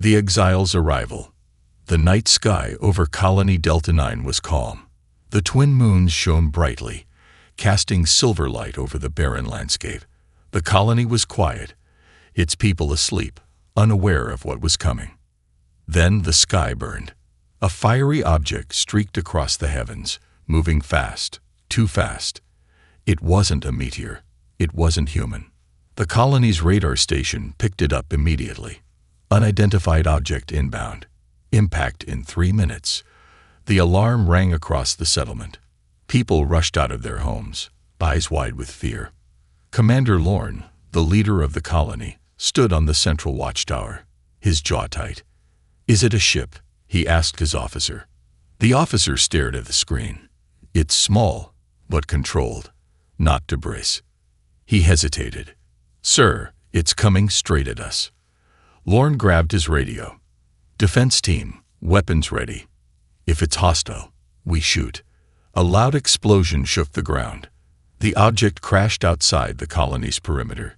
The exiles' arrival. The night sky over Colony Delta 9 was calm. The twin moons shone brightly, casting silver light over the barren landscape. The colony was quiet, its people asleep, unaware of what was coming. Then the sky burned. A fiery object streaked across the heavens, moving fast, too fast. It wasn't a meteor. It wasn't human. The colony's radar station picked it up immediately. Unidentified object inbound. Impact in 3 minutes. The alarm rang across the settlement. People rushed out of their homes, eyes wide with fear. Commander Lorne, the leader of the colony, stood on the central watchtower, his jaw tight. "Is it a ship?" he asked his officer. The officer stared at the screen. "It's small, but controlled, not debris." He hesitated. "Sir, it's coming straight at us." Lorne grabbed his radio. "Defense team, weapons ready. If it's hostile, we shoot." A loud explosion shook the ground. The object crashed outside the colony's perimeter,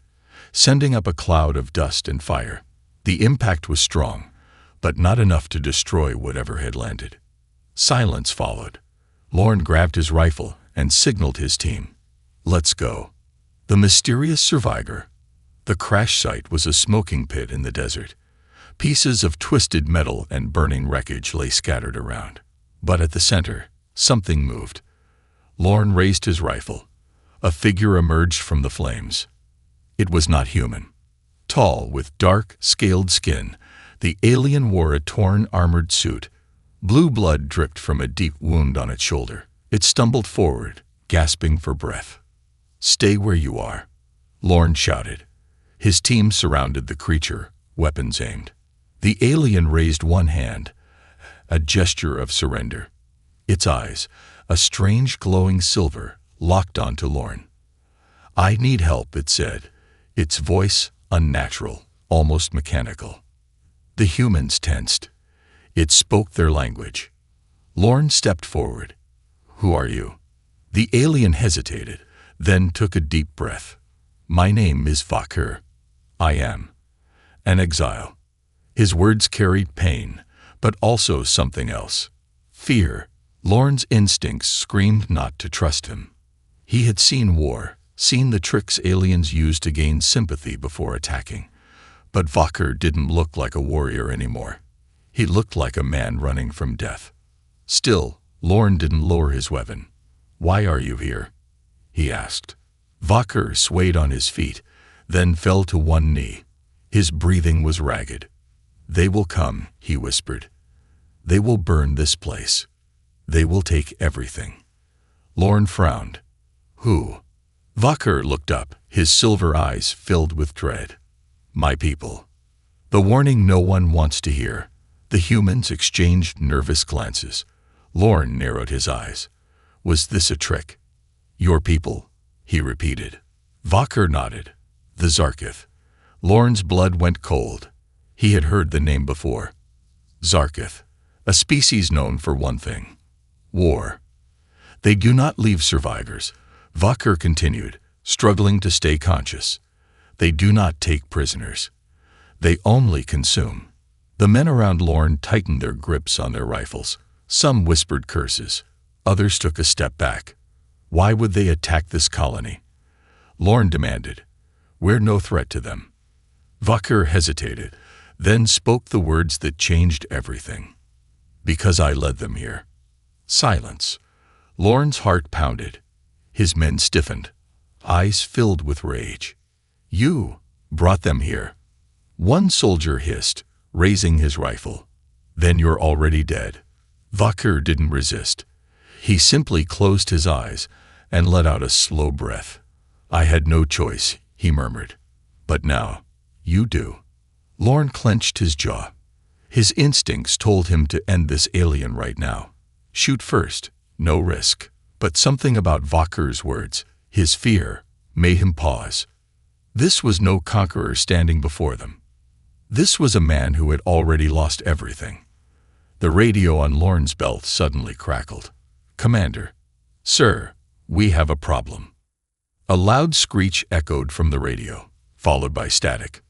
sending up a cloud of dust and fire. The impact was strong, but not enough to destroy whatever had landed. Silence followed. Lorne grabbed his rifle and signaled his team. "Let's go." The mysterious survivor. The crash site was a smoking pit in the desert. Pieces of twisted metal and burning wreckage lay scattered around. But at the center, something moved. Lorne raised his rifle. A figure emerged from the flames. It was not human. Tall, with dark, scaled skin, the alien wore a torn, armored suit. Blue blood dripped from a deep wound on its shoulder. It stumbled forward, gasping for breath. "Stay where you are," Lorne shouted. His team surrounded the creature, weapons aimed. The alien raised one hand, a gesture of surrender. Its eyes, a strange glowing silver, locked onto Lorne. "I need help," it said, its voice unnatural, almost mechanical. The humans tensed. It spoke their language. Lorne stepped forward. "Who are you?" The alien hesitated, then took a deep breath. "My name is Vakir. I am an exile." His words carried pain, but also something else. Fear. Lorne's instincts screamed not to trust him. He had seen war, seen the tricks aliens used to gain sympathy before attacking. But Vakir didn't look like a warrior anymore. He looked like a man running from death. Still, Lorne didn't lower his weapon. "Why are you here?" he asked. Vakir swayed on his feet, then fell to one knee. His breathing was ragged. "They will come," he whispered. "They will burn this place. They will take everything." Lorne frowned. "Who?" Vakir looked up, his silver eyes filled with dread. "My people." The warning no one wants to hear. The humans exchanged nervous glances. Lorne narrowed his eyes. Was this a trick? "Your people," he repeated. Vakir nodded. "The Zarkith." Lorne's blood went cold. He had heard the name before. Zarkith, a species known for one thing: war. "They do not leave survivors," Vakir continued, struggling to stay conscious. "They do not take prisoners. They only consume." The men around Lorne tightened their grips on their rifles. Some whispered curses. Others took a step back. Why would they attack this colony? Lorne demanded. "We're no threat to them." Vakir hesitated, then spoke the words that changed everything. "Because I led them here." Silence. Lorne's heart pounded. His men stiffened, eyes filled with rage. "You brought them here." One soldier hissed, raising his rifle. "Then you're already dead." Vakir didn't resist. He simply closed his eyes and let out a slow breath. "I had no choice," he murmured. "But now, you do." Lorne clenched his jaw. His instincts told him to end this alien right now. Shoot first, no risk. But something about Vakir's words, his fear, made him pause. This was no conqueror standing before them. This was a man who had already lost everything. The radio on Lorne's belt suddenly crackled. "Commander." "Sir, we have a problem." A loud screech echoed from the radio, followed by static.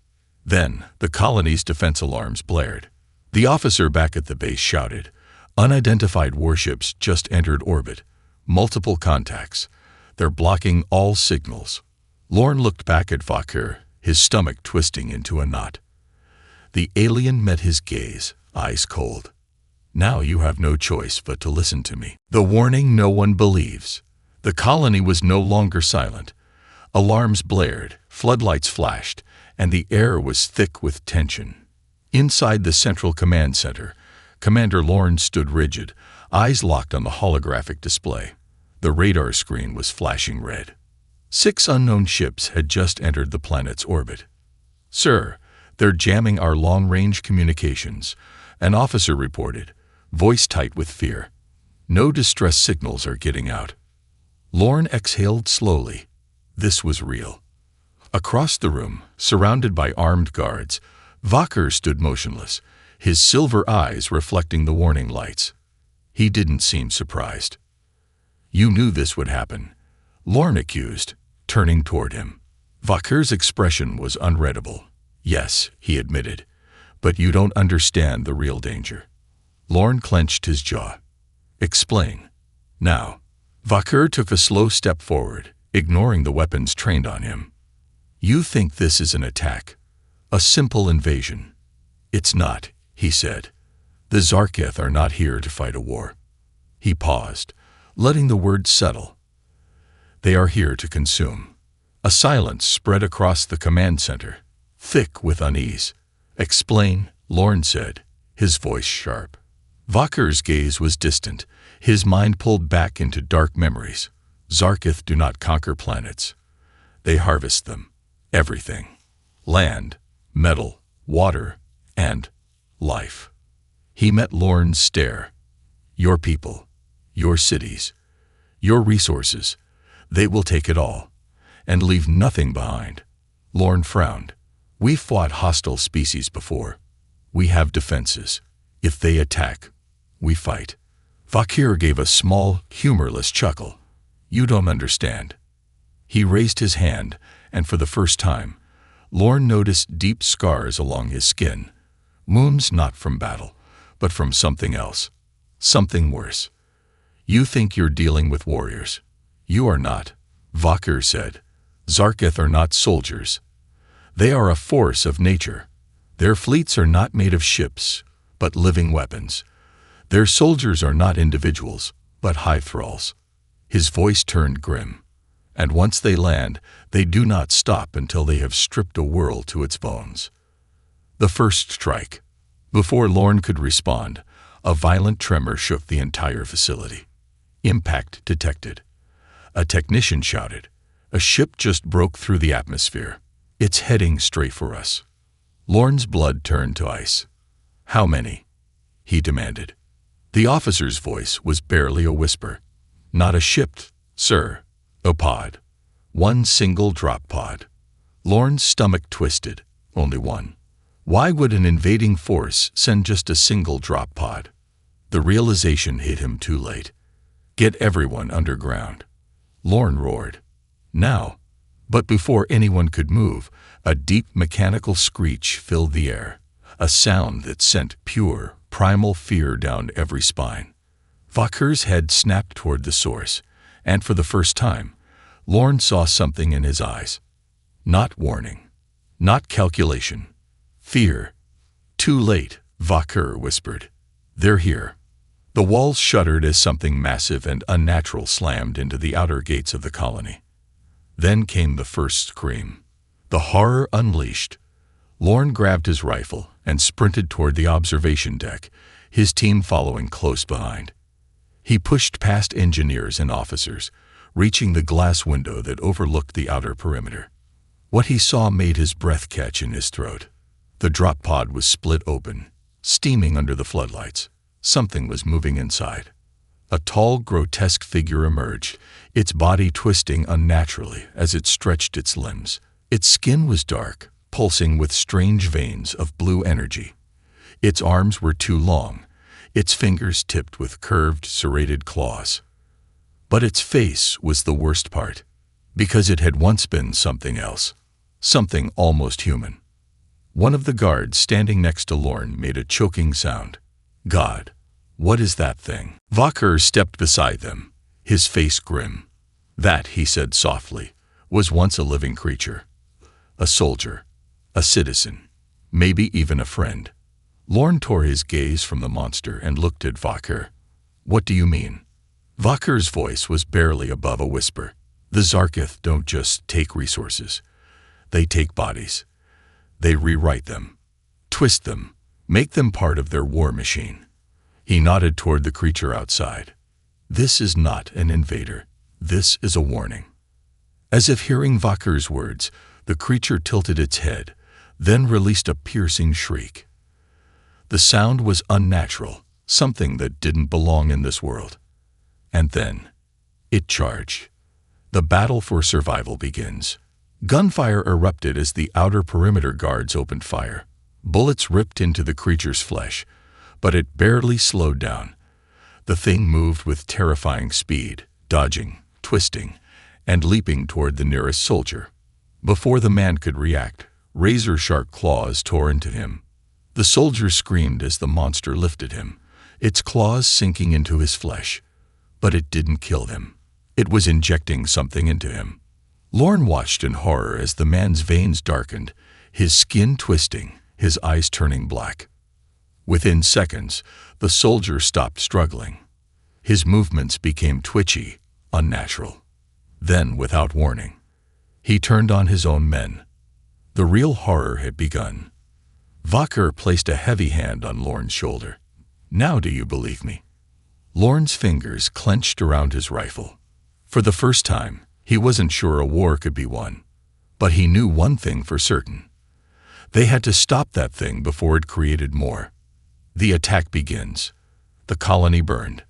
Then, the colony's defense alarms blared. The officer back at the base shouted, "Unidentified warships just entered orbit. Multiple contacts. They're blocking all signals." Lorne looked back at Vakir, his stomach twisting into a knot. The alien met his gaze, eyes cold. "Now you have no choice but to listen to me." The warning no one believes. The colony was no longer silent. Alarms blared, floodlights flashed, and the air was thick with tension. Inside the Central Command Center, Commander Lorne stood rigid, eyes locked on the holographic display. The radar screen was flashing red. 6 unknown ships had just entered the planet's orbit. "Sir, they're jamming our long-range communications," an officer reported, voice tight with fear. "No distress signals are getting out." Lorne exhaled slowly. This was real. Across the room, surrounded by armed guards, Vakir stood motionless, his silver eyes reflecting the warning lights. He didn't seem surprised. "You knew this would happen," Lorne accused, turning toward him. Vakir's expression was unreadable. "Yes," he admitted, "but you don't understand the real danger." Lorne clenched his jaw. "Explain." "Now." Vakir took a slow step forward, ignoring the weapons trained on him. "You think this is an attack, a simple invasion. It's not," he said. "The Zarketh are not here to fight a war." He paused, letting the words settle. "They are here to consume." A silence spread across the command center, thick with unease. "Explain," Lorne said, his voice sharp. Vakir's gaze was distant, his mind pulled back into dark memories. Zarketh do not conquer planets. They harvest them. Everything. Land, metal, water, and life. He met Lorne's stare. "Your people, your cities, your resources, they will take it all, and leave nothing behind." Lorne frowned. "We've fought hostile species before. We have defenses. If they attack, we fight." Vakir gave a small, humorless chuckle. "You don't understand." He raised his hand, and for the first time, Lorne noticed deep scars along his skin. Wounds not from battle, but from something else. Something worse. "You think you're dealing with warriors. You are not," Vakir said. "Zarketh are not soldiers. They are a force of nature. Their fleets are not made of ships, but living weapons. Their soldiers are not individuals, but hive thralls." His voice turned grim. "And once they land, they do not stop until they have stripped a world to its bones." The first strike. Before Lorne could respond, a violent tremor shook the entire facility. Impact detected. A technician shouted, "A ship just broke through the atmosphere. It's heading straight for us." Lorne's blood turned to ice. "How many?" he demanded. The officer's voice was barely a whisper. "Not a ship, sir. A pod. One single drop pod." Lorne's stomach twisted. Only one. Why would an invading force send just a single drop pod? The realization hit him too late. "Get everyone underground," Lorne roared. "Now." But before anyone could move, a deep mechanical screech filled the air, a sound that sent pure, primal fear down every spine. Vakir's head snapped toward the source, and for the first time, Lorne saw something in his eyes. Not warning, not calculation. Fear. "Too late," Vakir whispered. "They're here." The walls shuddered as something massive and unnatural slammed into the outer gates of the colony. Then came the first scream. The horror unleashed. Lorne grabbed his rifle and sprinted toward the observation deck, his team following close behind. He pushed past engineers and officers, reaching the glass window that overlooked the outer perimeter. What he saw made his breath catch in his throat. The drop pod was split open, steaming under the floodlights. Something was moving inside. A tall, grotesque figure emerged, its body twisting unnaturally as it stretched its limbs. Its skin was dark, pulsing with strange veins of blue energy. Its arms were too long, its fingers tipped with curved, serrated claws. But its face was the worst part, because it had once been something else, something almost human. One of the guards standing next to Lorne made a choking sound. God, what is that thing? Vakir stepped beside them, his face grim. That, he said softly, was once a living creature. A soldier, a citizen, maybe even a friend. Lorne tore his gaze from the monster and looked at Vakir. What do you mean? Vakir's voice was barely above a whisper. The Zarkith don't just take resources. They take bodies. They rewrite them, twist them, make them part of their war machine. He nodded toward the creature outside. This is not an invader. This is a warning. As if hearing Vakir's words, the creature tilted its head, then released a piercing shriek. The sound was unnatural, something that didn't belong in this world. And then, it charged. The battle for survival begins. Gunfire erupted as the outer perimeter guards opened fire. Bullets ripped into the creature's flesh, but it barely slowed down. The thing moved with terrifying speed, dodging, twisting, and leaping toward the nearest soldier. Before the man could react, razor-sharp claws tore into him. The soldier screamed as the monster lifted him, its claws sinking into his flesh. But it didn't kill him. It was injecting something into him. Lorne watched in horror as the man's veins darkened, his skin twisting, his eyes turning black. Within seconds, the soldier stopped struggling. His movements became twitchy, unnatural. Then, without warning, he turned on his own men. The real horror had begun. Vakir placed a heavy hand on Lorne's shoulder. Now do you believe me? Lorne's fingers clenched around his rifle. For the first time, he wasn't sure a war could be won. But he knew one thing for certain. They had to stop that thing before it created more. The attack begins. The colony burned.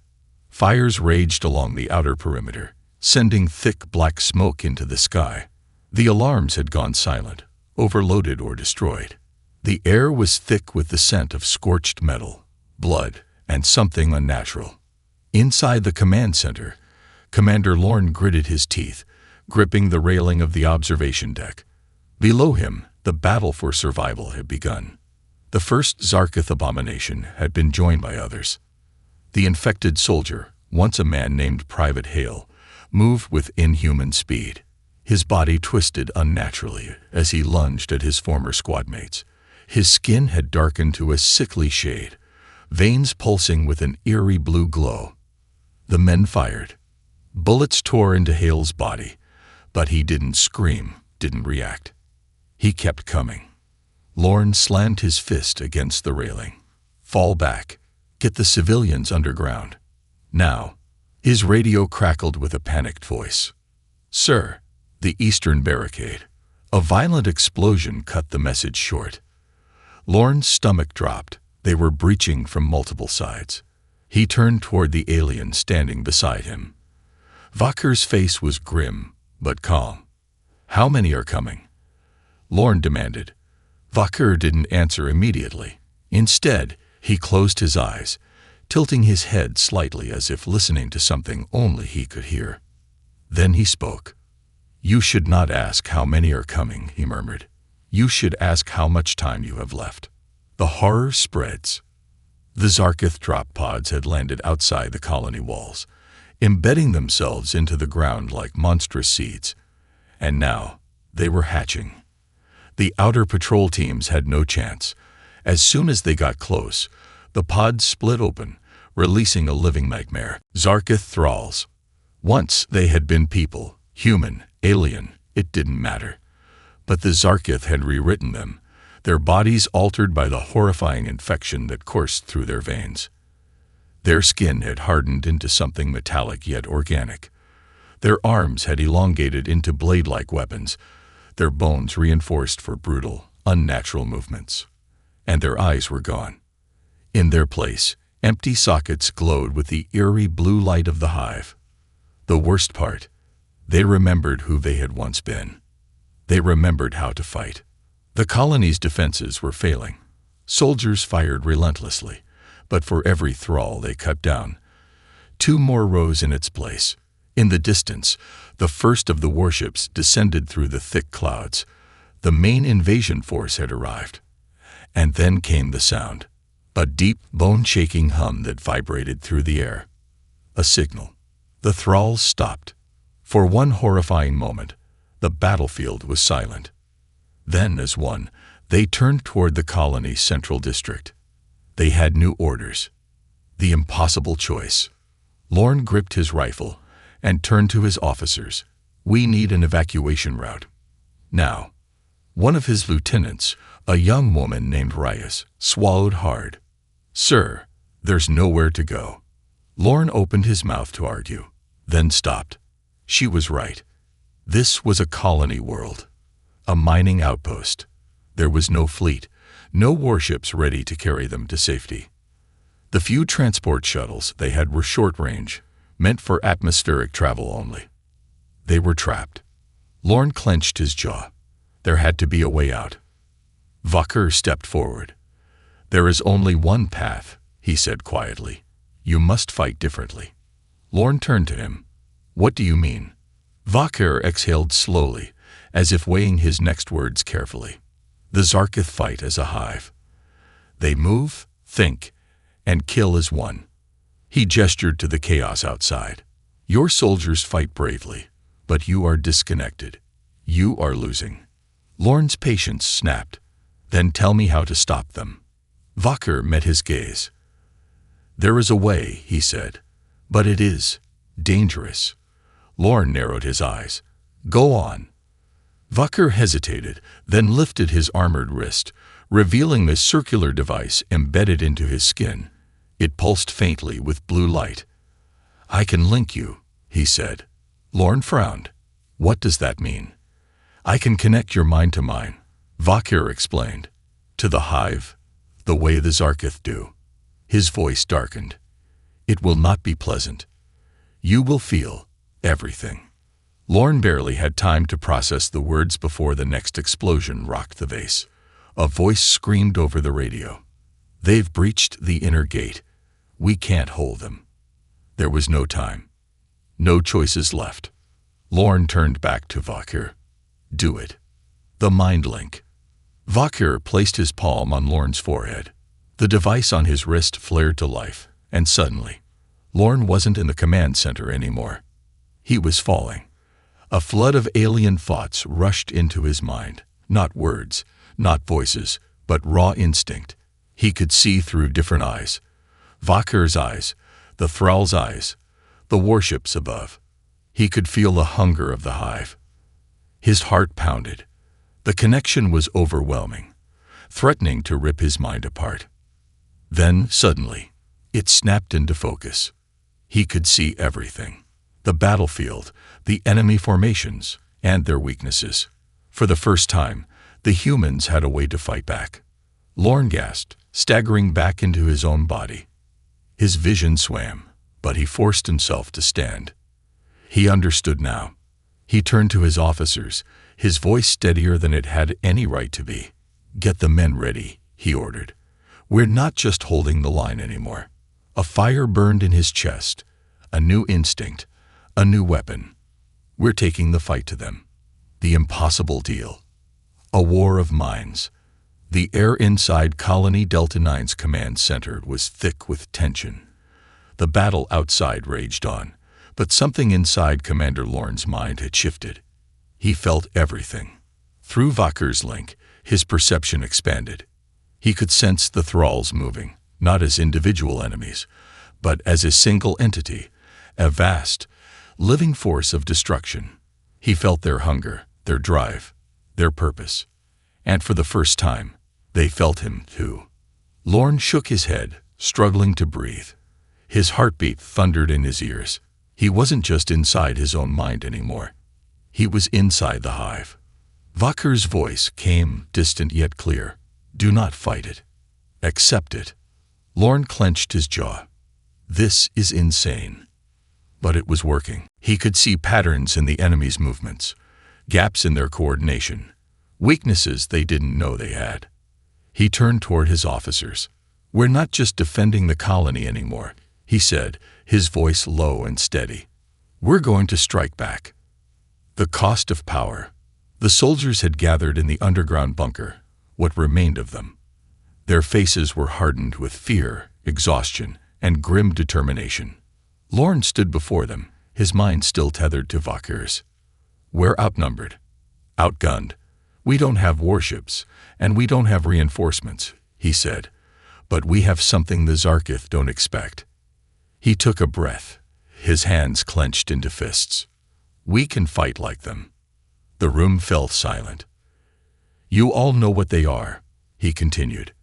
Fires raged along the outer perimeter, sending thick black smoke into the sky. The alarms had gone silent, overloaded or destroyed. The air was thick with the scent of scorched metal, blood, and something unnatural. Inside the command center, Commander Lorne gritted his teeth, gripping the railing of the observation deck. Below him, the battle for survival had begun. The first Zarkith abomination had been joined by others. The infected soldier, once a man named Private Hale, moved with inhuman speed. His body twisted unnaturally as he lunged at his former squadmates. His skin had darkened to a sickly shade, veins pulsing with an eerie blue glow. The men fired. Bullets tore into Hale's body, but he didn't scream, didn't react. He kept coming. Lorne slammed his fist against the railing. Fall back. Get the civilians underground. Now. His radio crackled with a panicked voice. Sir, the eastern barricade. A violent explosion cut the message short. Lorne's stomach dropped. They were breaching from multiple sides. He turned toward the alien standing beside him. Vakir's face was grim, but calm. How many are coming? Lorne demanded. Vakir didn't answer immediately. Instead, he closed his eyes, tilting his head slightly as if listening to something only he could hear. Then he spoke. You should not ask how many are coming, he murmured. You should ask how much time you have left. The horror spreads. The Zarkith drop pods had landed outside the colony walls, embedding themselves into the ground like monstrous seeds. And now, they were hatching. The outer patrol teams had no chance. As soon as they got close, the pods split open, releasing a living nightmare. Zarkith thralls. Once they had been people, human, alien, it didn't matter. But the Zarkith had rewritten them, their bodies altered by the horrifying infection that coursed through their veins. Their skin had hardened into something metallic yet organic. Their arms had elongated into blade-like weapons, their bones reinforced for brutal, unnatural movements. And their eyes were gone. In their place, empty sockets glowed with the eerie blue light of the hive. The worst part, they remembered who they had once been. They remembered how to fight. The colony's defenses were failing. Soldiers fired relentlessly, but for every thrall they cut down, 2 more rose in its place. In the distance, the first of the warships descended through the thick clouds. The main invasion force had arrived. And then came the sound, a deep, bone-shaking hum that vibrated through the air. A signal. The thralls stopped. For one horrifying moment, the battlefield was silent. Then, as one, they turned toward the colony's central district. They had new orders. The impossible choice. Lorne gripped his rifle and turned to his officers. "We need an evacuation route. Now." One of his lieutenants, a young woman named Ryas, swallowed hard. "Sir, there's nowhere to go." Lorne opened his mouth to argue, then stopped. She was right. This was a colony world, a mining outpost. There was no fleet, no warships ready to carry them to safety. The few transport shuttles they had were short-range, meant for atmospheric travel only. They were trapped. Lorne clenched his jaw. There had to be a way out. Vakur stepped forward. "There is only one path," he said quietly. "You must fight differently." Lorne turned to him. "What do you mean?" Vakur exhaled slowly, as if weighing his next words carefully. "The Zarkith fight as a hive. They move, think, and kill as one." He gestured to the chaos outside. "Your soldiers fight bravely, but you are disconnected. You are losing." Lorne's patience snapped. "Then tell me how to stop them." Vakur met his gaze. "There is a way," he said, "but it is dangerous." Lorne narrowed his eyes. "Go on." Vakur hesitated, then lifted his armored wrist, revealing a circular device embedded into his skin. It pulsed faintly with blue light. "I can link you," he said. Lorne frowned. "What does that mean?" "I can connect your mind to mine," Vakur explained. "To the hive, the way the Zarkith do." His voice darkened. "It will not be pleasant. You will feel everything." Lorne barely had time to process the words before the next explosion rocked the vase. A voice screamed over the radio. "They've breached the inner gate. We can't hold them." There was no time. No choices left. Lorne turned back to Vakur. "Do it." The mind link. Vakur placed his palm on Lorne's forehead. The device on his wrist flared to life, and suddenly, Lorne wasn't in the command center anymore. He was falling. A flood of alien thoughts rushed into his mind. Not words, not voices, but raw instinct. He could see through different eyes. Vakur's eyes, the thrall's eyes, the warships above. He could feel the hunger of the hive. His heart pounded. The connection was overwhelming, threatening to rip his mind apart. Then, suddenly, it snapped into focus. He could see everything. The battlefield, the enemy formations, and their weaknesses. For the first time, the humans had a way to fight back. Lorne gasped, staggering back into his own body. His vision swam, but he forced himself to stand. He understood now. He turned to his officers, his voice steadier than it had any right to be. "Get the men ready," he ordered. "We're not just holding the line anymore." A fire burned in his chest, a new instinct, a new weapon. "We're taking the fight to them." The impossible deal. A war of minds. The air inside Colony Delta 9's command center was thick with tension. The battle outside raged on, but something inside Commander Lorne's mind had shifted. He felt everything. Through Vakur's link, his perception expanded. He could sense the thralls moving, not as individual enemies, but as a single entity, a vast, living force of destruction. He felt their hunger, their drive, their purpose. And for the first time, they felt him too. Lorne shook his head, struggling to breathe. His heartbeat thundered in his ears. He wasn't just inside his own mind anymore. He was inside the hive. Vakur's voice came, distant yet clear. "Do not fight it. Accept it." Lorne clenched his jaw. This is insane. But it was working. He could see patterns in the enemy's movements, gaps in their coordination, weaknesses they didn't know they had. He turned toward his officers. "We're not just defending the colony anymore," he said, his voice low and steady. "We're going to strike back." The cost of power. The soldiers had gathered in the underground bunker, what remained of them. Their faces were hardened with fear, exhaustion, and grim determination. Lorne stood before them, his mind still tethered to Vakir's. "We're outnumbered, outgunned. We don't have warships, and we don't have reinforcements," he said. "But we have something the Zarkith don't expect." He took a breath, his hands clenched into fists. "We can fight like them." The room fell silent. "You all know what they are," he continued.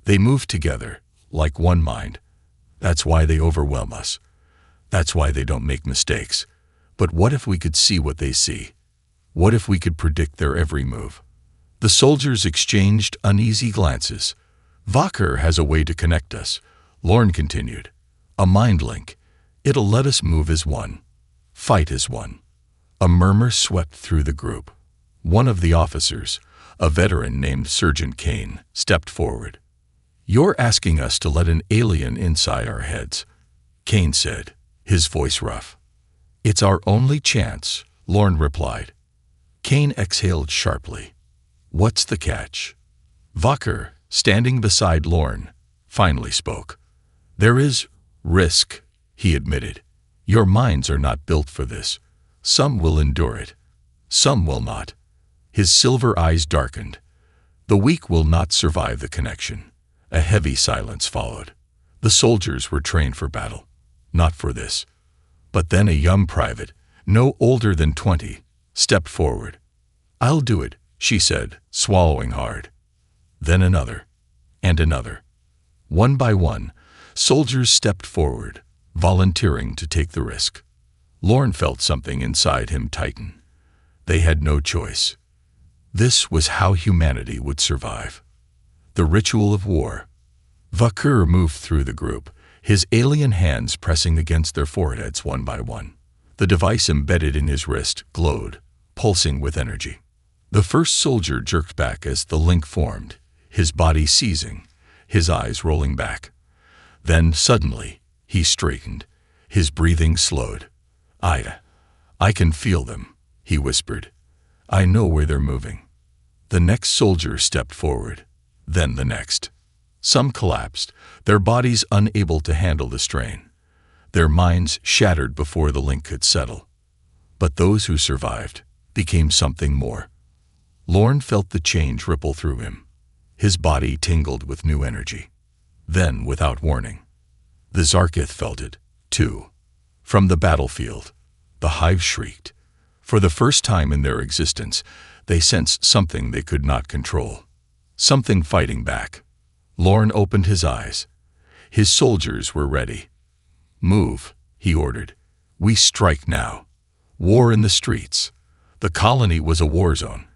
"They move together, like one mind. That's why they overwhelm us. That's why they don't make mistakes. But what if we could see what they see? What if we could predict their every move?" The soldiers exchanged uneasy glances. "Vakir has a way to connect us," Lorne continued. "A mind link. It'll let us move as one, fight as one." A murmur swept through the group. One of the officers, a veteran named Sergeant Kane, stepped forward. "You're asking us to let an alien inside our heads," Kane said, his voice rough. "It's our only chance," Lorne replied. Kane exhaled sharply. "What's the catch?" Vakir, standing beside Lorne, finally spoke. "There is risk," he admitted. "Your minds are not built for this. Some will endure it. Some will not." His silver eyes darkened. "The weak will not survive the connection." A heavy silence followed. The soldiers were trained for battle, not for this. But then a young private, no older than 20, stepped forward. "I'll do it," she said, swallowing hard. Then another, and another. One by one, soldiers stepped forward, volunteering to take the risk. Lorne felt something inside him tighten. They had no choice. This was how humanity would survive. The ritual of war. Vakir moved through the group, his alien hands pressing against their foreheads one by one. The device embedded in his wrist glowed, pulsing with energy. The first soldier jerked back as the link formed, his body seizing, his eyes rolling back. Then, suddenly, he straightened, his breathing slowed. I can feel them," he whispered. "I know where they're moving." The next soldier stepped forward, then the next. Some collapsed, their bodies unable to handle the strain. Their minds shattered before the link could settle. But those who survived became something more. Lorne felt the change ripple through him. His body tingled with new energy. Then, without warning, the Zarkith felt it, too. From the battlefield, the hive shrieked. For the first time in their existence, they sensed something they could not control. Something fighting back. Lorne opened his eyes. His soldiers were ready. "Move," he ordered. "We strike now." War in the streets. The colony was a war zone.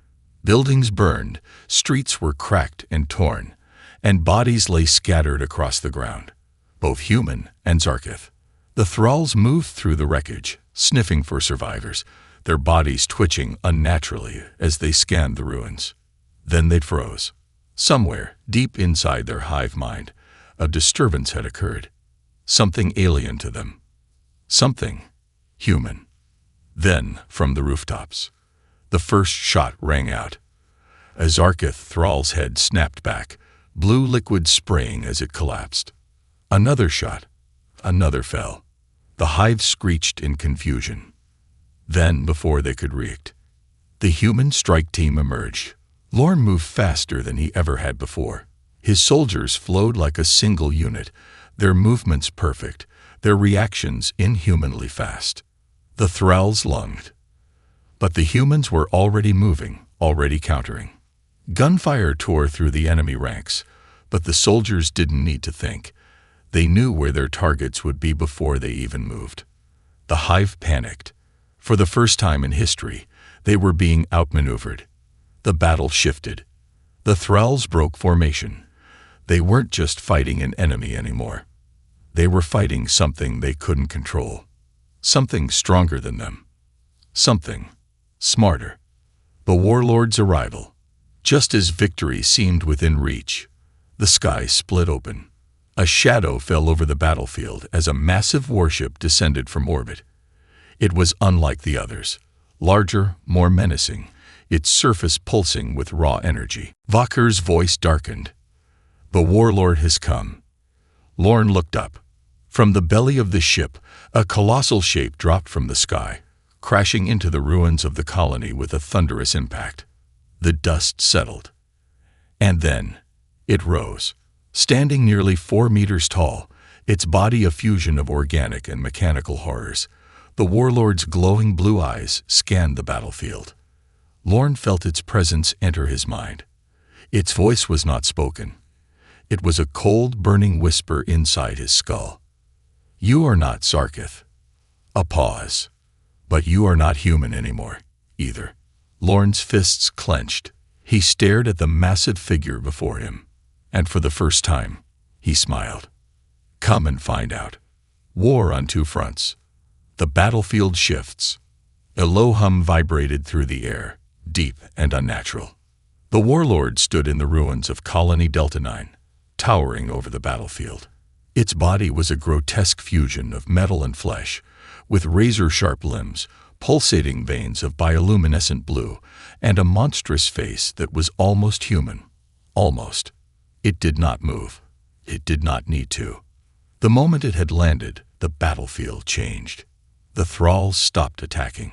Buildings burned, streets were cracked and torn, and bodies lay scattered across the ground, both human and Zarkith. The thralls moved through the wreckage, sniffing for survivors, their bodies twitching unnaturally as they scanned the ruins. Then they froze. Somewhere, deep inside their hive mind, a disturbance had occurred. Something alien to them. Something human. Then, from the rooftops, the first shot rang out. A Zarkith thrall's head snapped back, blue liquid spraying as it collapsed. Another shot. Another fell. The hive screeched in confusion. Then, before they could react, the human strike team emerged. Lorne moved faster than he ever had before. His soldiers flowed like a single unit, their movements perfect, their reactions inhumanly fast. The thralls lunged. But the humans were already moving, already countering. Gunfire tore through the enemy ranks, but the soldiers didn't need to think. They knew where their targets would be before they even moved. The hive panicked. For the first time in history, they were being outmaneuvered. The battle shifted. The thralls broke formation. They weren't just fighting an enemy anymore. They were fighting something they couldn't control. Something stronger than them. Something smarter. The warlord's arrival. Just as victory seemed within reach, the sky split open. A shadow fell over the battlefield as a massive warship descended from orbit. It was unlike the others, larger, more menacing, its surface pulsing with raw energy. Vakir's voice darkened. The warlord has come. Lorne looked up. From the belly of the ship, a colossal shape dropped from the sky, crashing into the ruins of the colony with a thunderous impact. The dust settled. And then, it rose, standing nearly 4 meters tall, its body a fusion of organic and mechanical horrors. The warlord's glowing blue eyes scanned the battlefield. Lorne felt its presence enter his mind. Its voice was not spoken. It was a cold, burning whisper inside his skull. "You are not Sarkith." A pause. "But you are not human anymore, either." Lorne's fists clenched. He stared at the massive figure before him, and for the first time, he smiled. "Come and find out. War on 2 fronts. The battlefield shifts." A low hum vibrated through the air, deep and unnatural. The warlord stood in the ruins of Colony Delta 9, towering over the battlefield. Its body was a grotesque fusion of metal and flesh, with razor-sharp limbs, pulsating veins of bioluminescent blue, and a monstrous face that was almost human. Almost. It did not move. It did not need to. The moment it had landed, the battlefield changed. The thralls stopped attacking.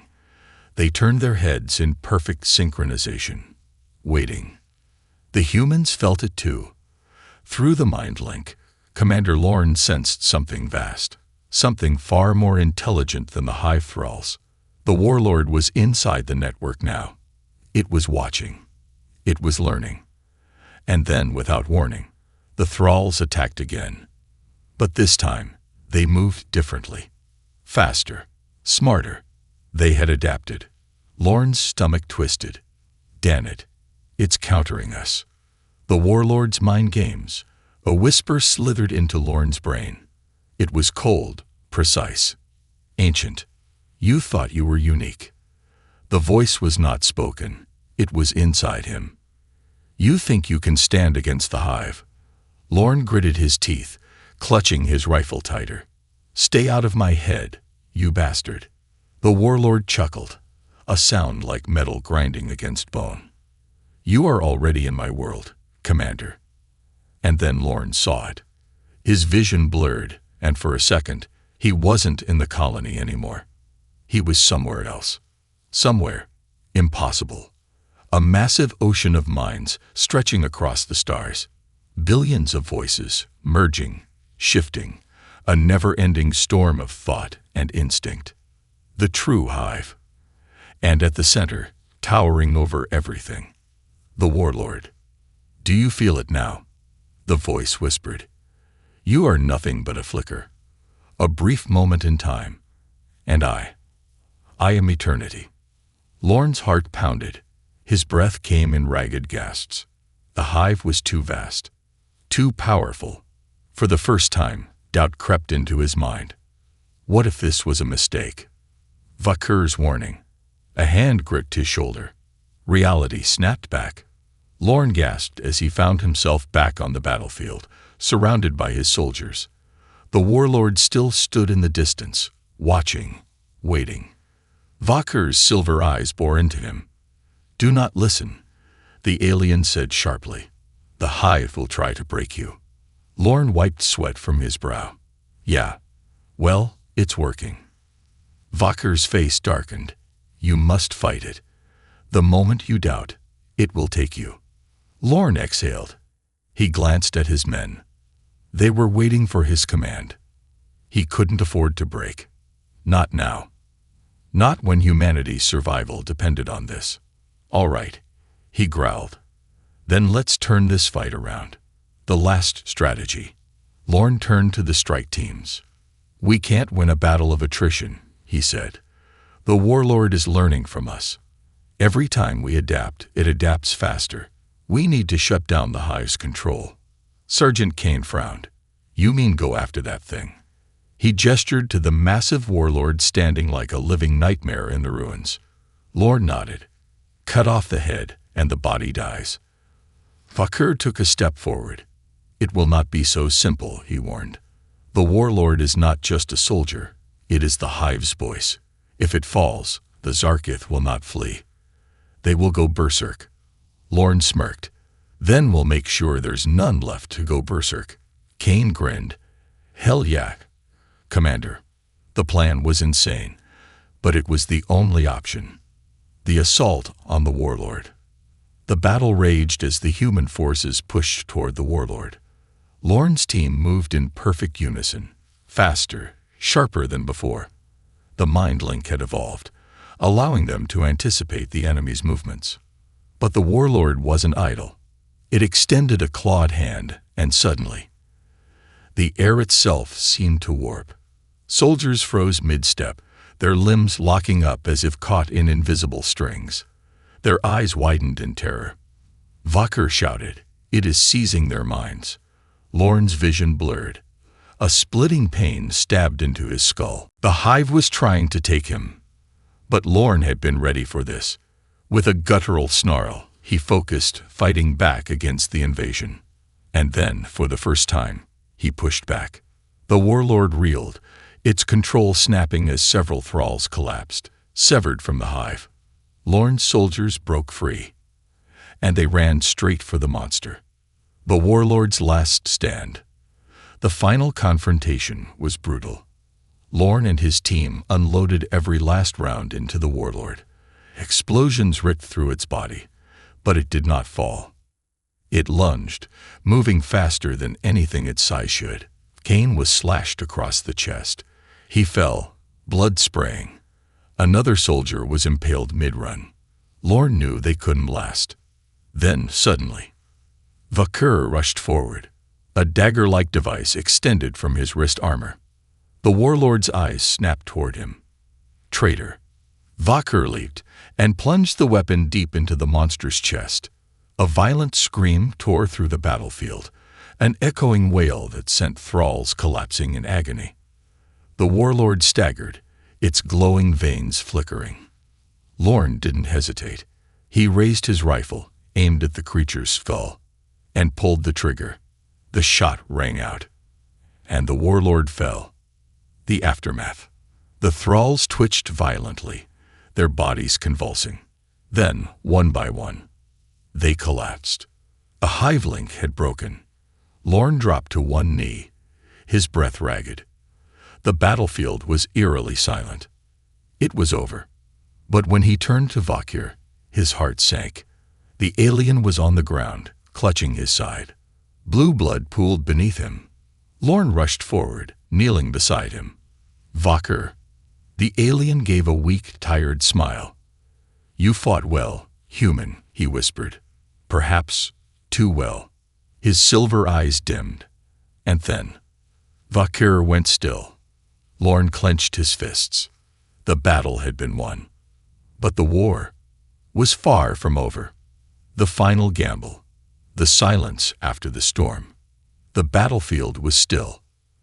They turned their heads in perfect synchronization, waiting. The humans felt it too. Through the mind link, Commander Lorne sensed something vast, something far more intelligent than the hive thralls. The warlord was inside the network now. It was watching. It was learning. And then, without warning, the thralls attacked again. But this time, they moved differently. Faster. Smarter. They had adapted. Lorne's stomach twisted. Damn it. It's countering us. The warlord's mind games. A whisper slithered into Lorne's brain. It was cold, precise, ancient. You thought you were unique. The voice was not spoken. It was inside him. You think you can stand against the hive. Lorne gritted his teeth, clutching his rifle tighter. Stay out of my head, you bastard. The warlord chuckled, a sound like metal grinding against bone. You are already in my world, Commander. And then Lorne saw it. His vision blurred, and for a second, he wasn't in the colony anymore. He was somewhere else. Somewhere impossible. A massive ocean of minds stretching across the stars. Billions of voices, merging, shifting. A never-ending storm of thought and instinct. The true hive. And at the center, towering over everything, the warlord. Do you feel it now? The voice whispered. You are nothing but a flicker. A brief moment in time. And I am eternity. Lorne's heart pounded. His breath came in ragged gasps. The hive was too vast, too powerful. For the first time, doubt crept into his mind. What if this was a mistake? Vakur's warning. A hand gripped his shoulder. Reality snapped back. Lorne gasped as he found himself back on the battlefield, surrounded by his soldiers. The warlord still stood in the distance, watching, waiting. Vakur's silver eyes bore into him. Do not listen, the alien said sharply. The hive will try to break you. Lorne wiped sweat from his brow. Yeah, well, it's working. Vakur's face darkened. You must fight it. The moment you doubt, it will take you. Lorne exhaled. He glanced at his men. They were waiting for his command. He couldn't afford to break. Not now. Not when humanity's survival depended on this. All right, he growled. Then let's turn this fight around. The last strategy. Lorne turned to the strike teams. We can't win a battle of attrition, he said. The warlord is learning from us. Every time we adapt, it adapts faster. We need to shut down the hive's control. Sergeant Kane frowned. You mean go after that thing? He gestured to the massive warlord standing like a living nightmare in the ruins. Lorne nodded. Cut off the head, and the body dies. Vakur took a step forward. It will not be so simple, he warned. The warlord is not just a soldier. It is the hive's voice. If it falls, the Zarkith will not flee. They will go berserk. Lorne smirked. Then we'll make sure there's none left to go berserk." Kane grinned. "Hell yeah, Commander." The plan was insane, but it was the only option. The assault on the warlord. The battle raged as the human forces pushed toward the warlord. Lorne's team moved in perfect unison, faster, sharper than before. The mind link had evolved, allowing them to anticipate the enemy's movements. But the warlord wasn't idle. It extended a clawed hand, and suddenly, the air itself seemed to warp. Soldiers froze mid-step, their limbs locking up as if caught in invisible strings. Their eyes widened in terror. Vakur shouted, "It is seizing their minds." Lorne's vision blurred. A splitting pain stabbed into his skull. The hive was trying to take him. But Lorne had been ready for this. With a guttural snarl, he focused, fighting back against the invasion. And then, for the first time, he pushed back. The warlord reeled, its control snapping as several thralls collapsed, severed from the hive. Lorne's soldiers broke free, and they ran straight for the monster. The warlord's last stand. The final confrontation was brutal. Lorne and his team unloaded every last round into the warlord. Explosions ripped through its body, but it did not fall. It lunged, moving faster than anything its size should. Kane was slashed across the chest. He fell, blood spraying. Another soldier was impaled mid-run. Lorne knew they couldn't last. Then, suddenly, Vakur rushed forward. A dagger-like device extended from his wrist armor. The warlord's eyes snapped toward him. Traitor. Vakur leaped and plunged the weapon deep into the monster's chest. A violent scream tore through the battlefield, an echoing wail that sent thralls collapsing in agony. The warlord staggered, its glowing veins flickering. Lorne didn't hesitate. He raised his rifle, aimed at the creature's skull, and pulled the trigger. The shot rang out, and the warlord fell. The aftermath. The thralls twitched violently, their bodies convulsing. Then, one by one, they collapsed. A hive link had broken. Lorne dropped to one knee, his breath ragged. The battlefield was eerily silent. It was over. But when he turned to Vakur, his heart sank. The alien was on the ground, clutching his side. Blue blood pooled beneath him. Lorne rushed forward, kneeling beside him. "Vakur." The alien gave a weak, tired smile. "You fought well, human," he whispered. "Perhaps too well." His silver eyes dimmed. And then, Vakur went still. Lorne clenched his fists. The battle had been won. But the war was far from over. The final gamble. The silence after the storm. The battlefield was still.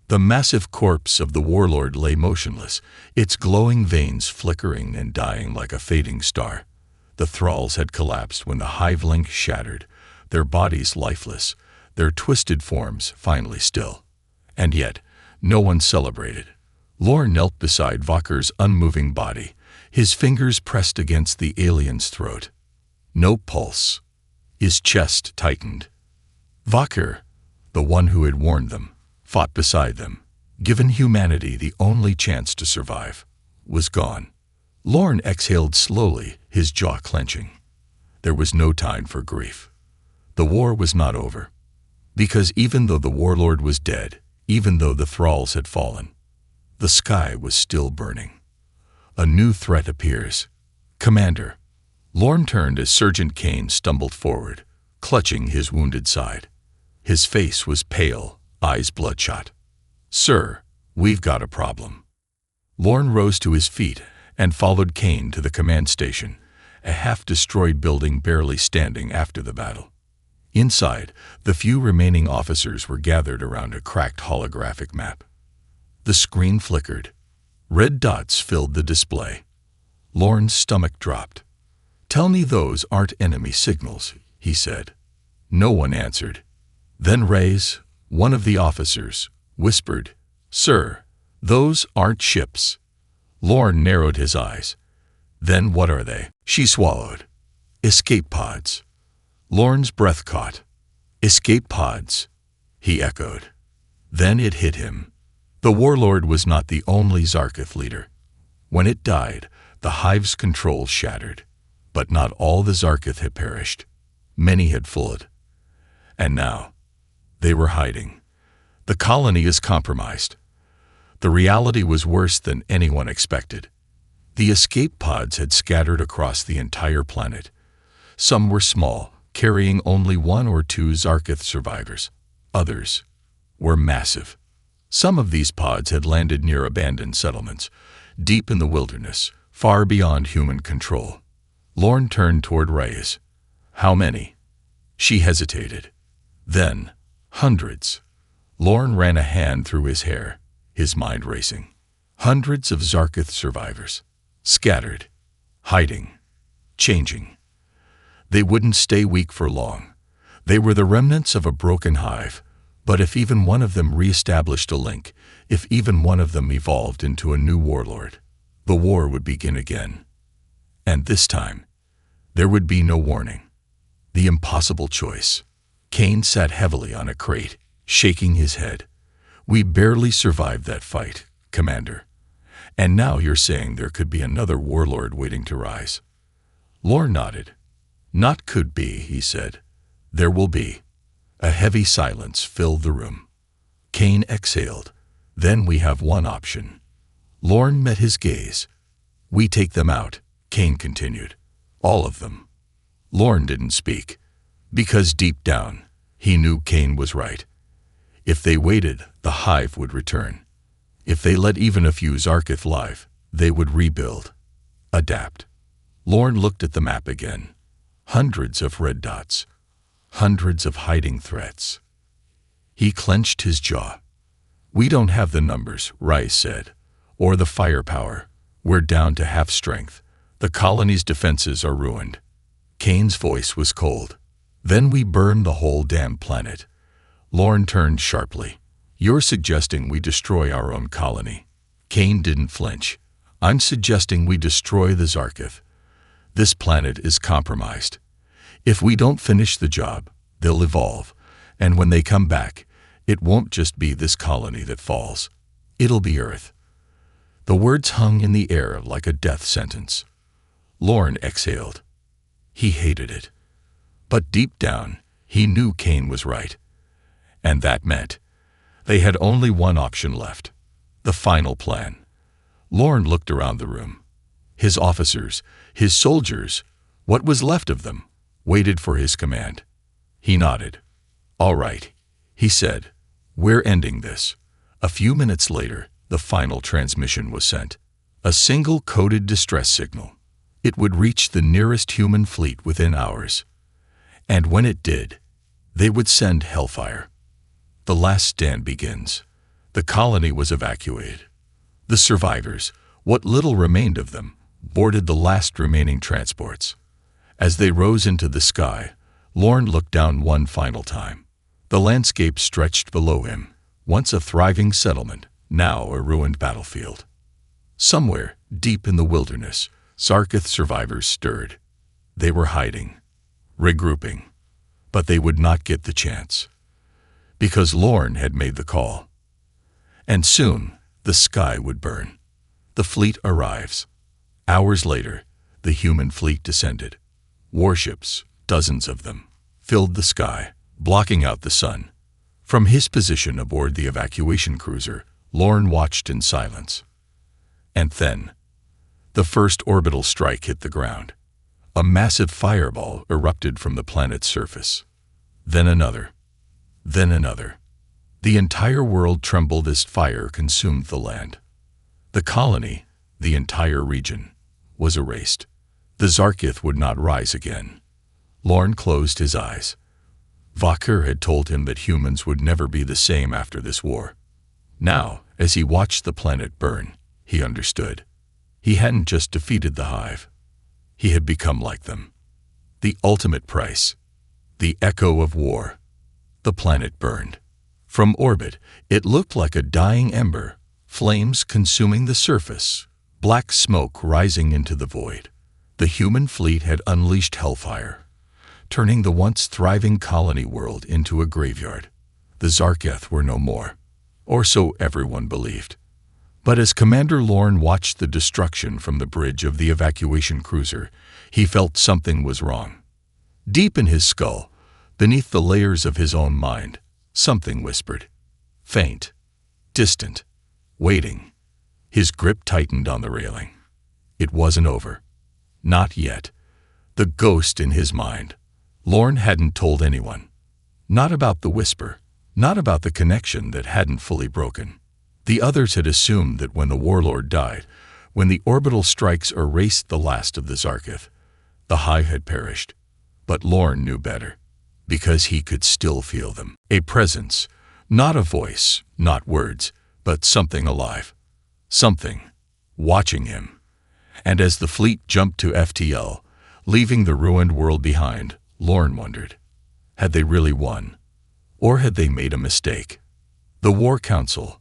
The massive corpse of the warlord lay motionless, its glowing veins flickering and dying like a fading star. The thralls had collapsed when the hive link shattered, their bodies lifeless, their twisted forms finally still. And yet, no one celebrated. Lorne knelt beside Vakur's unmoving body, his fingers pressed against the alien's throat. No pulse. His chest tightened. Vakur, the one who had warned them, fought beside them, given humanity the only chance to survive, was gone. Lorne exhaled slowly, his jaw clenching. There was no time for grief. The war was not over. Because even though the warlord was dead, even though the thralls had fallen, the sky was still burning. A new threat appears. "Commander." Lorne turned as Sergeant Kane stumbled forward, clutching his wounded side. His face was pale, eyes bloodshot. "Sir, we've got a problem." Lorne rose to his feet and followed Kane to the command station, a half-destroyed building barely standing after the battle. Inside, the few remaining officers were gathered around a cracked holographic map. The screen flickered. Red dots filled the display. Lorne's stomach dropped. "Tell me those aren't enemy signals," he said. No one answered. Then Reyes, one of the officers, whispered, "Sir, those aren't ships." Lorne narrowed his eyes. "Then what are they?" She swallowed. "Escape pods." Lorne's breath caught. Escape pods, he echoed. Then it hit him. The warlord was not the only Zarkith leader. When it died, the hive's control shattered. But not all the Zarkith had perished. Many had fled. And now, they were hiding. The colony is compromised. The reality was worse than anyone expected. The escape pods had scattered across the entire planet. Some were small, carrying only 1 or 2 Zarkith survivors. Others were massive. Some of these pods had landed near abandoned settlements, deep in the wilderness, far beyond human control. Lorne turned toward Reyes. How many? She hesitated. Then, hundreds. Lorne ran a hand through his hair, his mind racing. Hundreds of Zarkith survivors. Scattered. Hiding. Changing. They wouldn't stay weak for long. They were the remnants of a broken hive. But if even one of them reestablished a link, if even one of them evolved into a new warlord, the war would begin again. And this time, there would be no warning. The impossible choice. Kane sat heavily on a crate, shaking his head. We barely survived that fight, Commander. And now you're saying there could be another warlord waiting to rise. Lorne nodded. Not could be, he said. There will be. A heavy silence filled the room. Kane exhaled. Then we have one option. Lorne met his gaze. We take them out, Kane continued. All of them. Lorne didn't speak, because deep down, he knew Kane was right. If they waited, the hive would return. If they let even a few Zarkith live, they would rebuild. Adapt. Lorne looked at the map again. Hundreds of red dots. Hundreds of hiding threats. He clenched his jaw. We don't have the numbers, Rice said, or the firepower. We're down to half strength. The colony's defenses are ruined. Kane's voice was cold. Then we burn the whole damn planet. Lorne turned sharply. You're suggesting we destroy our own colony. Kane didn't flinch. I'm suggesting we destroy the Zarkith. This planet is compromised. If we don't finish the job, they'll evolve, and when they come back, it won't just be this colony that falls. It'll be Earth. The words hung in the air like a death sentence. Lorne exhaled. He hated it. But deep down, he knew Kane was right. And that meant they had only one option left. The final plan. Lorne looked around the room. His officers, his soldiers, what was left of them, waited for his command. He nodded. All right, he said. We're ending this. A few minutes later, the final transmission was sent. A single coded distress signal. It would reach the nearest human fleet within hours. And when it did, they would send hellfire. The last stand begins. The colony was evacuated. The survivors, what little remained of them, boarded the last remaining transports. As they rose into the sky, Lorne looked down one final time. The landscape stretched below him, once a thriving settlement, now a ruined battlefield. Somewhere, deep in the wilderness, Zarkith survivors stirred. They were hiding, regrouping, but they would not get the chance. Because Lorne had made the call. And soon, the sky would burn. The fleet arrives. Hours later, the human fleet descended. Warships, dozens of them, filled the sky, blocking out the sun. From his position aboard the evacuation cruiser, Lorne watched in silence. And then, the first orbital strike hit the ground. A massive fireball erupted from the planet's surface. Then another. Then another. The entire world trembled as fire consumed the land. The colony, the entire region, was erased. The Zarkith would not rise again. Lorne closed his eyes. Vakir had told him that humans would never be the same after this war. Now, as he watched the planet burn, he understood. He hadn't just defeated the hive. He had become like them. The ultimate price. The echo of war. The planet burned. From orbit, it looked like a dying ember, flames consuming the surface, black smoke rising into the void. The human fleet had unleashed hellfire. turning the once thriving colony world into a graveyard. The Zarketh were no more, or so everyone believed. But as Commander Lorne watched the destruction from the bridge of the evacuation cruiser, he felt something was wrong. Deep in his skull, beneath the layers of his own mind, something whispered. Faint, distant, waiting. His grip tightened on the railing. It wasn't over. Not yet. The ghost in his mind. Lorne hadn't told anyone. Not about the whisper, not about the connection that hadn't fully broken. The others had assumed that when the warlord died, when the orbital strikes erased the last of the Zarketh, the Hive had perished. But Lorne knew better, because he could still feel them. A presence, not a voice, not words, but something alive. Something watching him. And as the fleet jumped to FTL, leaving the ruined world behind, Lorne wondered, had they really won? Or had they made a mistake? The War Council.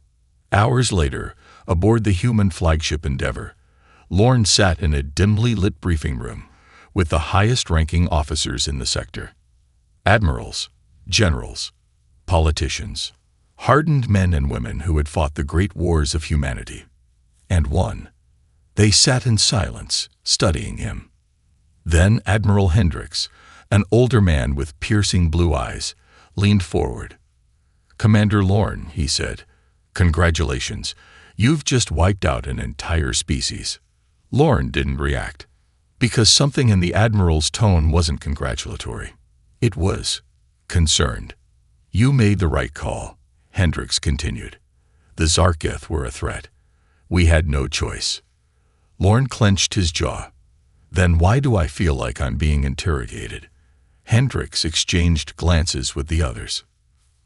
Hours later, aboard the human flagship Endeavour, Lorne sat in a dimly lit briefing room with the highest-ranking officers in the sector. Admirals, generals, politicians, hardened men and women who had fought the great wars of humanity. And won. They sat in silence, studying him. Then Admiral Hendricks, an older man with piercing blue eyes, leaned forward. "Commander Lorne," he said, "congratulations. You've just wiped out an entire species." Lorne didn't react, because something in the Admiral's tone wasn't congratulatory. It was concerned. "You made the right call," Hendricks continued. "The Zarketh were a threat. We had no choice." Lorne clenched his jaw. "Then why do I feel like I'm being interrogated?" Hendricks exchanged glances with the others.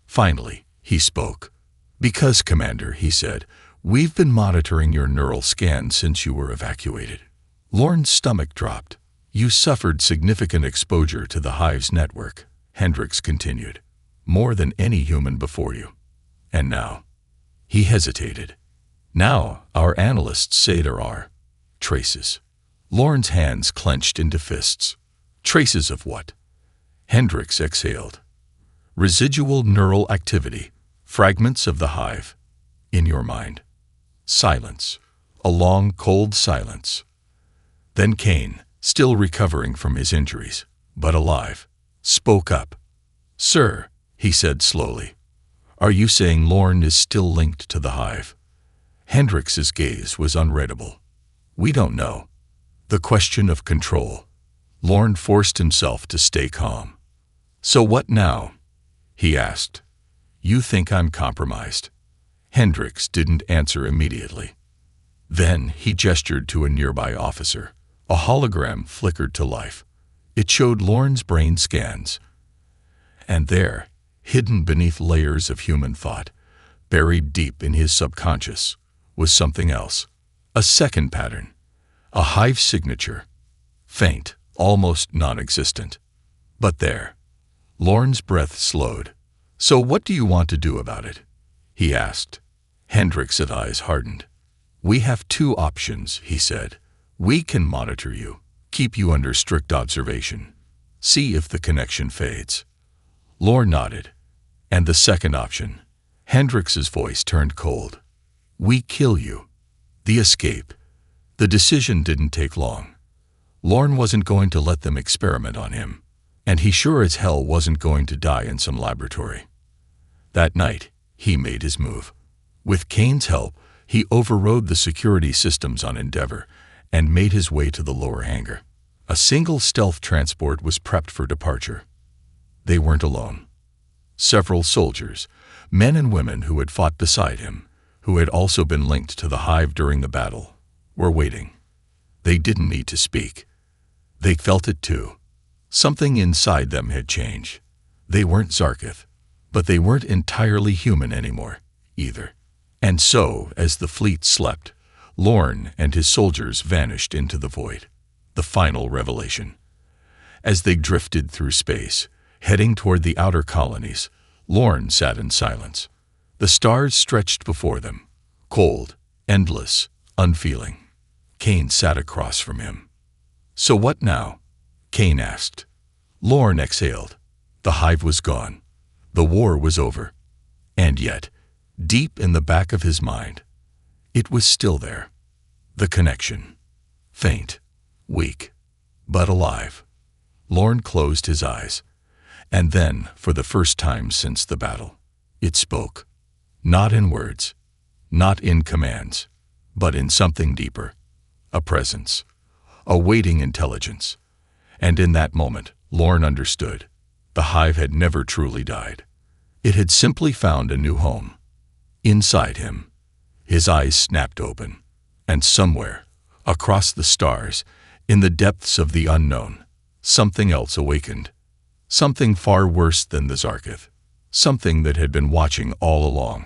Finally, he spoke. "Because, Commander," he said, "we've been monitoring your neural scan since you were evacuated." Lorne's stomach dropped. "You suffered significant exposure to the Hive's network," Hendricks continued, "more than any human before you. And now—" He hesitated. "Now, our analysts say there are traces." Lorne's hands clenched into fists. "Traces of what?" Hendricks exhaled. "Residual neural activity, fragments of the Hive, in your mind." Silence. A long, cold silence. Then Kane, still recovering from his injuries, but alive, spoke up. "Sir," he said slowly, "are you saying Lorne is still linked to the Hive?" Hendricks's gaze was unreadable. "We don't know." The question of control. Lorne forced himself to stay calm. "So what now?" he asked. "You think I'm compromised?" Hendricks didn't answer immediately. Then he gestured to a nearby officer. A hologram flickered to life. It showed Lorne's brain scans. And there, hidden beneath layers of human thought, buried deep in his subconscious, was something else. A second pattern. A Hive signature. Faint, almost non-existent. But there. Lorne's breath slowed. "So what do you want to do about it?" he asked. Hendricks's eyes hardened. "We have two options," he said. "We can monitor you, keep you under strict observation, see if the connection fades." Lorne nodded. "And the second option?" Hendricks's voice turned cold. "We kill you." The escape. The decision didn't take long. Lorne wasn't going to let them experiment on him, and he sure as hell wasn't going to die in some laboratory. That night, he made his move. With Kane's help, he overrode the security systems on Endeavour and made his way to the lower hangar. A single stealth transport was prepped for departure. They weren't alone. Several soldiers, men and women who had fought beside him, who had also been linked to the Hive during the battle, were waiting. They didn't need to speak. They felt it too. Something inside them had changed. They weren't Zarketh, but they weren't entirely human anymore, either. And so, as the fleet slept, Lorne and his soldiers vanished into the void. The final revelation. As they drifted through space, heading toward the outer colonies, Lorne sat in silence. The stars stretched before them, cold, endless, unfeeling. Kane sat across from him. "So what now?" Kane asked. Lorne exhaled. The hive was gone. The war was over. And yet, deep in the back of his mind, it was still there. The connection. Faint, weak, but alive. Lorne closed his eyes. And then, for the first time since the battle, it spoke. Not in words, not in commands, but in something deeper. A presence. A waiting intelligence. And in that moment, Lorne understood. The hive had never truly died. It had simply found a new home. Inside him, his eyes snapped open, and somewhere, across the stars, in the depths of the unknown, something else awakened. Something far worse than the Zarketh. Something that had been watching all along.